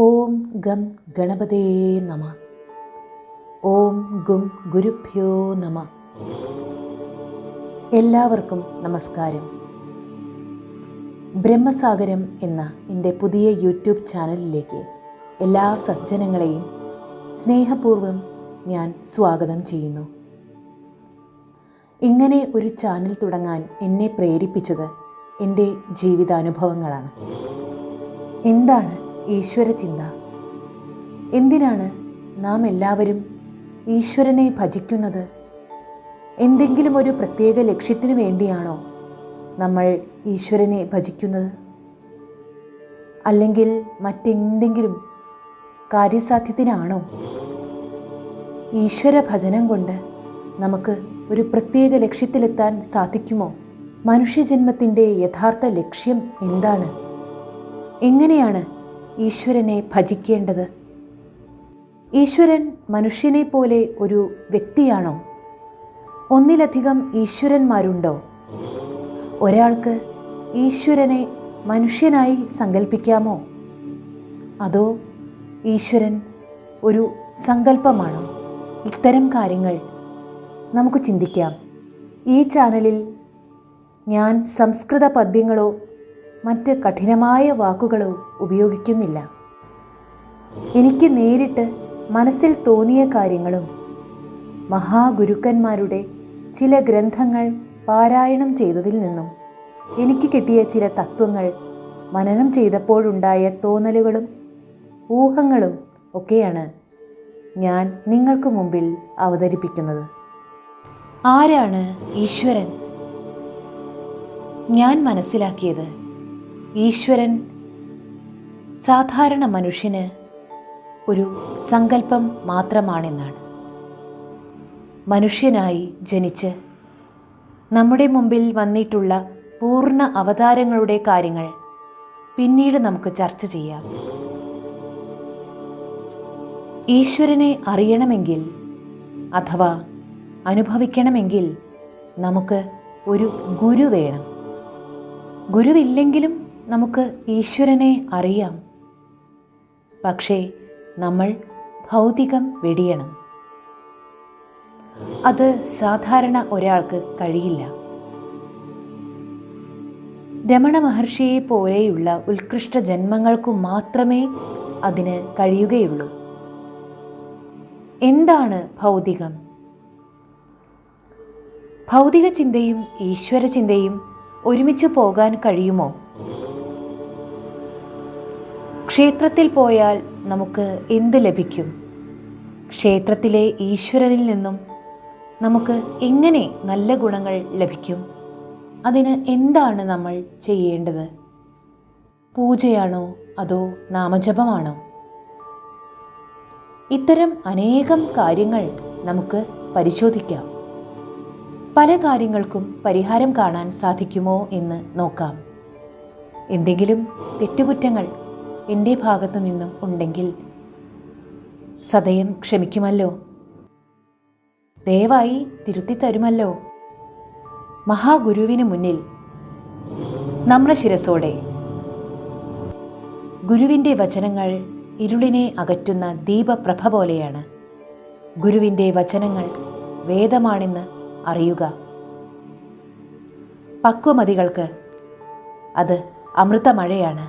ഓം gum ഗണപതേ നമ. ഓം ഗും ഗുരുഭ്യോ നമ. എല്ലാവർക്കും നമസ്കാരം. ബ്രഹ്മസാഗരം എന്ന എൻ്റെ പുതിയ യൂട്യൂബ് ചാനലിലേക്ക് എല്ലാ സജ്ജനങ്ങളെയും സ്നേഹപൂർവ്വം ഞാൻ സ്വാഗതം ചെയ്യുന്നു. ഇങ്ങനെ ഒരു ചാനൽ തുടങ്ങാൻ എന്നെ പ്രേരിപ്പിച്ചത് എൻ്റെ ജീവിതാനുഭവങ്ങളാണ്. എന്താണ് ഈശ്വരചിന്ത? എന്തിനാണ് നാം എല്ലാവരും ഈശ്വരനെ ഭജിക്കുന്നത്? എന്തെങ്കിലും ഒരു പ്രത്യേക ലക്ഷ്യത്തിനു വേണ്ടിയാണോ നമ്മൾ ഈശ്വരനെ ഭജിക്കുന്നത്? അല്ലെങ്കിൽ മറ്റെന്തെങ്കിലും കാര്യസാധ്യത്തിനാണോ? ഈശ്വര ഭജനം കൊണ്ട് നമുക്ക് ഒരു പ്രത്യേക ലക്ഷ്യത്തിലെത്താൻ സാധിക്കുമോ? മനുഷ്യജന്മത്തിൻ്റെ യഥാർത്ഥ ലക്ഷ്യം എന്താണ്? എങ്ങനെയാണ് ഈശ്വരനെ ഭജിക്കേണ്ടത്? ഈശ്വരൻ മനുഷ്യനെ പോലെ ഒരു വ്യക്തിയാണോ? ഒന്നിലധികം ഈശ്വരന്മാരുണ്ടോ? ഒരാൾക്ക് ഈശ്വരനെ മനുഷ്യനായി സങ്കല്പിക്കാമോ? അതോ ഈശ്വരൻ ഒരു സങ്കല്പമാണോ? ഇത്തരം കാര്യങ്ങൾ നമുക്ക് ചിന്തിക്കാം. ഈ ചാനലിൽ ഞാൻ സംസ്കൃത പദ്യങ്ങളോ മറ്റ് കഠിനമായ വാക്കുകളോ ഉപയോഗിക്കുന്നില്ല. എനിക്ക് നേരിട്ട് മനസ്സിൽ തോന്നിയ കാര്യങ്ങളും മഹാഗുരുക്കന്മാരുടെ ചില ഗ്രന്ഥങ്ങൾ പാരായണം ചെയ്തതിൽ നിന്നും എനിക്ക് കിട്ടിയ ചില തത്വങ്ങൾ മനനം ചെയ്തപ്പോഴുണ്ടായ തോന്നലുകളും ഊഹങ്ങളും ഒക്കെയാണ് ഞാൻ നിങ്ങൾക്ക് മുമ്പിൽ അവതരിപ്പിക്കുന്നത്. ആരാണ് ഈശ്വരൻ? ഞാൻ മനസ്സിലാക്കിയത് ഈശ്വരൻ സാധാരണ മനുഷ്യന് ഒരു സങ്കല്പം മാത്രമാണെന്നാണ്. മനുഷ്യനായി ജനിച്ച് നമ്മുടെ മുമ്പിൽ വന്നിട്ടുള്ള പൂർണ്ണ അവതാരങ്ങളുടെ കാര്യങ്ങൾ പിന്നീട് നമുക്ക് ചർച്ച ചെയ്യാം. ഈശ്വരനെ അറിയണമെങ്കിൽ അഥവാ അനുഭവിക്കണമെങ്കിൽ നമുക്ക് ഒരു ഗുരു വേണം. ഗുരുവില്ലെങ്കിലും നമുക്ക് ഈശ്വരനെ അറിയാം. പക്ഷേ നമ്മൾ ഭൗതികം വെടിയണം. അത് സാധാരണ ഒരാൾക്ക് കഴിയില്ല. രമണ മഹർഷിയെ പോലെയുള്ള ഉത്കൃഷ്ട ജന്മങ്ങൾക്കു മാത്രമേ അതിന് കഴിയുകയുള്ളൂ. എന്താണ് ഭൗതികം? ഭൗതിക ചിന്തയും ഈശ്വര ചിന്തയും ഒരുമിച്ച് പോകാൻ കഴിയുമോ? ക്ഷേത്രത്തിൽ പോയാൽ നമുക്ക് എന്ത് ലഭിക്കും? ക്ഷേത്രത്തിലെ ഈശ്വരനിൽ നിന്നും നമുക്ക് എങ്ങനെ നല്ല ഗുണങ്ങൾ ലഭിക്കും? അതിന് എന്താണ് നമ്മൾ ചെയ്യേണ്ടത്? പൂജയാണോ അതോ നാമജപമാണോ? ഇത്തരം അനേകം കാര്യങ്ങൾ നമുക്ക് പരിശോധിക്കാം. പല കാര്യങ്ങൾക്കും പരിഹാരം കാണാൻ സാധിക്കുമോ എന്ന് നോക്കാം. എന്തെങ്കിലും തെറ്റുകുറ്റങ്ങൾ എൻ്റെ ഭാഗത്തു നിന്നും ഉണ്ടെങ്കിൽ സദയം ക്ഷമിക്കുമല്ലോ. ദയവായി തിരുത്തി തരുമല്ലോ. മഹാഗുരുവിന് മുന്നിൽ നമ്രശിരസോടെ. ഗുരുവിൻ്റെ വചനങ്ങൾ ഇരുളിനെ അകറ്റുന്ന ദീപപ്രഭ പോലെയാണ്. ഗുരുവിൻ്റെ വചനങ്ങൾ വേദമാണെന്ന് അറിയുക. പക്വമതികൾക്ക് അത് അമൃതമഴയാണ്.